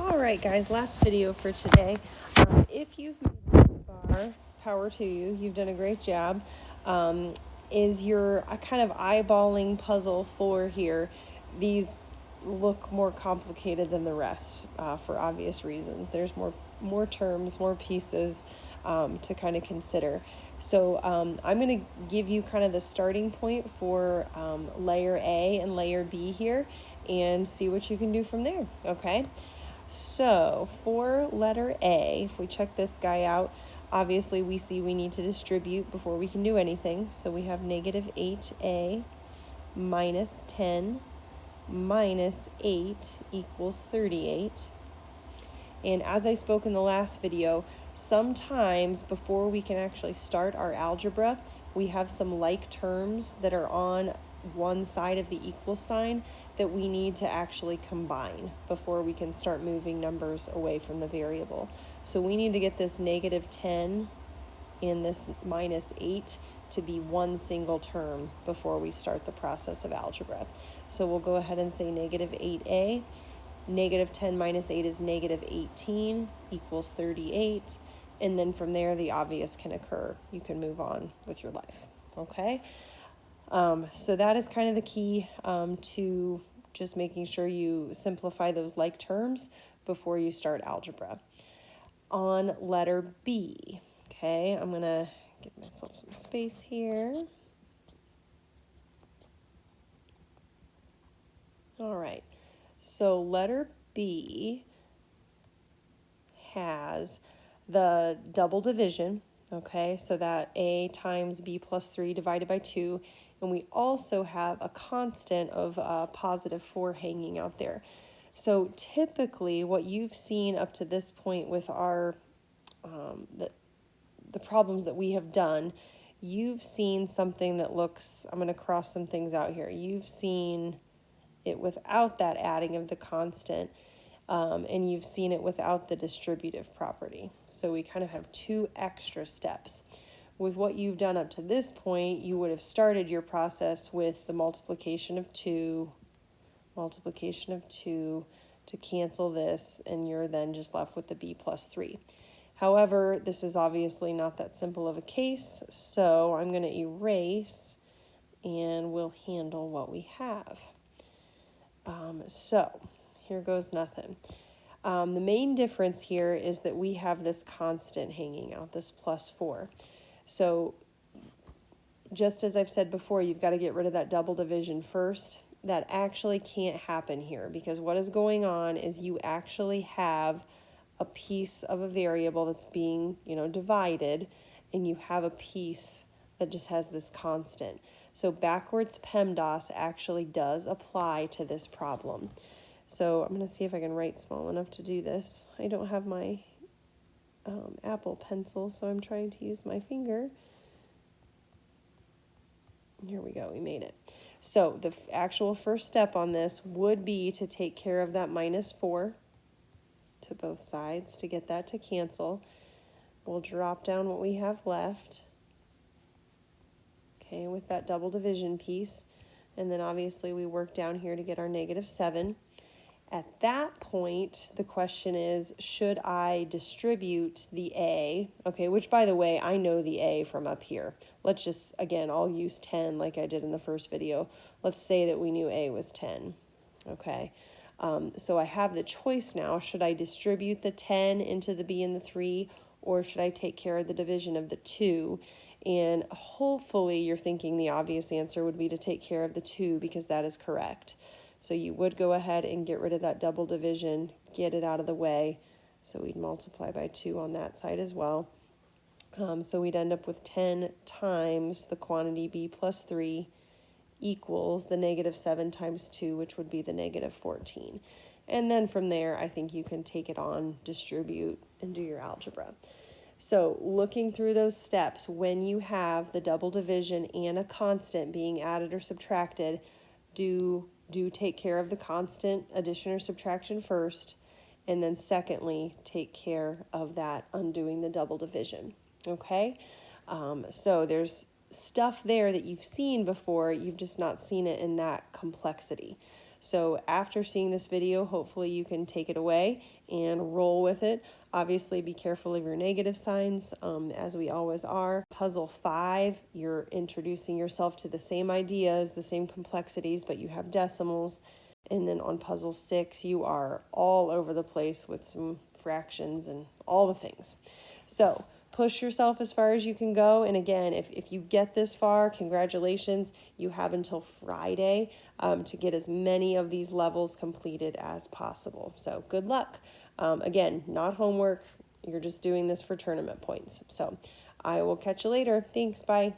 All right, guys, last video for today. If you've made it this far, power to you. You've done a great job. Is your kind of eyeballing puzzle 4 here? These look more complicated than the rest for obvious reasons. There's more terms, more pieces to kind of consider. So I'm going to give you kind of the starting point for layer A and layer B here and see what you can do from there, okay? So for letter A, if we check this guy out, obviously we see we need to distribute before we can do anything. So we have negative 8a minus 10 minus 8 equals 38. And as I spoke in the last video, sometimes before we can actually start our algebra, we have some like terms that are on one side of the equal sign that we need to actually combine before we can start moving numbers away from the variable. So we need to get this negative 10 and this minus 8 to be one single term before we start the process of algebra. So we'll go ahead and say negative 8a. Negative 10 minus 8 is negative 18 equals 38. And then from there, the obvious can occur. You can move on with your life, okay? So that is kind of the key to just making sure you simplify those like terms before you start algebra. On letter B, okay, I'm going to give myself some space here. All right, so letter B has the double division, okay, so that A times B plus 3 divided by 2, and we also have a constant of positive 4 hanging out there. So typically what you've seen up to this point with our the problems that we have done, you've seen something that looks, I'm going to cross some things out here. You've seen it without that adding of the constant, and you've seen it without the distributive property. So we kind of have two extra steps. With what you've done up to this point, you would have started your process with the multiplication of 2 to cancel this, and you're then just left with the b plus 3. However, this is obviously not that simple of a case, so I'm going to erase and we'll handle what we have. So here goes nothing. The main difference here is that we have this constant hanging out, this plus 4. So just as I've said before, you've got to get rid of that double division first. That actually can't happen here because what is going on is you actually have a piece of a variable that's being, divided, and you have a piece that just has this constant. So backwards PEMDAS actually does apply to this problem. So I'm going to see if I can write small enough to do this. I don't have my Apple pencil, so I'm trying to use my finger. Here we go, we made it. So the actual first step on this would be to take care of that minus 4 to both sides to get that to cancel. We'll drop down what we have left, okay, with that double division piece. And then obviously we work down here to get our negative 7. At that point, the question is, should I distribute the A? Okay, which by the way, I know the A from up here. Let's just, again, I'll use 10 like I did in the first video. Let's say that we knew A was 10, okay? So I have the choice now. Should I distribute the 10 into the B and the 3, or should I take care of the division of the 2? And hopefully you're thinking the obvious answer would be to take care of the 2 because that is correct. So you would go ahead and get rid of that double division, get it out of the way. So we'd multiply by 2 on that side as well. So we'd end up with 10 times the quantity B plus 3 equals the negative 7 times 2, which would be the negative 14. And then from there, I think you can take it on, distribute, and do your algebra. So looking through those steps, when you have the double division and a constant being added or subtracted, do take care of the constant addition or subtraction first, and then secondly, take care of that undoing the double division, okay? So there's stuff there that you've seen before, you've just not seen it in that complexity. So after seeing this video, hopefully you can take it away and roll with it. Obviously, be careful of your negative signs, as we always are. Puzzle 5, you're introducing yourself to the same ideas, the same complexities, but you have decimals. And then on puzzle 6, you are all over the place with some fractions and all the things. So push yourself as far as you can go. And again, if you get this far, congratulations. You have until Friday to get as many of these levels completed as possible. So good luck. Again, not homework. You're just doing this for tournament points. So I will catch you later. Thanks. Bye.